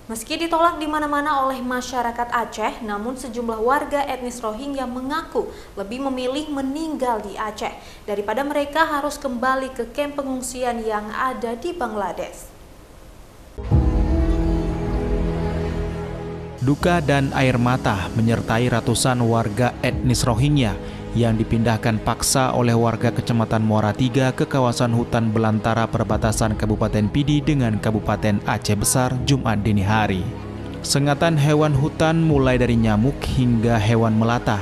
Meski ditolak di mana-mana oleh masyarakat Aceh, namun sejumlah warga etnis Rohingya mengaku lebih memilih meninggal di Aceh daripada mereka harus kembali ke kamp pengungsian yang ada di Bangladesh. Duka dan air mata menyertai ratusan warga etnis Rohingya yang dipindahkan paksa oleh warga Kecamatan Muara III ke kawasan hutan belantara perbatasan Kabupaten Pidi dengan Kabupaten Aceh Besar Jumat dini hari. Sengatan hewan hutan mulai dari nyamuk hingga hewan melata,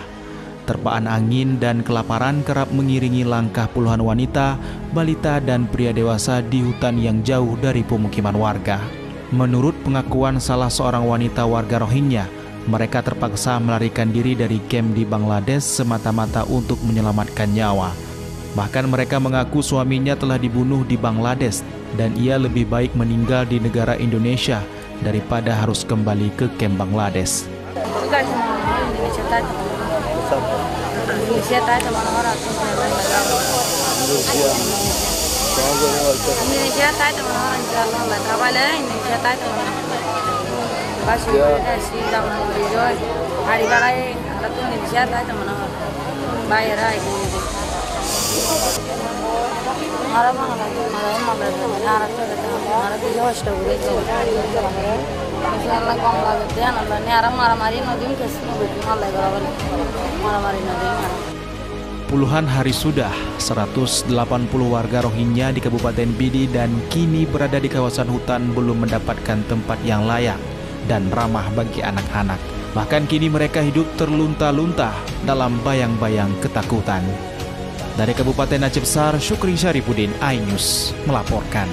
terpaan angin dan kelaparan kerap mengiringi langkah puluhan wanita, balita dan pria dewasa di hutan yang jauh dari pemukiman warga. Menurut pengakuan salah seorang wanita warga Rohingya, mereka terpaksa melarikan diri dari kamp di Bangladesh semata-mata untuk menyelamatkan nyawa. Bahkan mereka mengaku suaminya telah dibunuh di Bangladesh dan ia lebih baik meninggal di negara Indonesia daripada harus kembali ke kamp Bangladesh. Puluhan hari sudah, 180 warga Rohingya di Kabupaten Pidi dan kini berada di kawasan hutan belum mendapatkan tempat yang layak dan ramah bagi anak-anak. Bahkan kini mereka hidup terlunta-lunta dalam bayang-bayang ketakutan. Dari Kabupaten Aceh Besar, Syukri Syarifuddin, iNews melaporkan.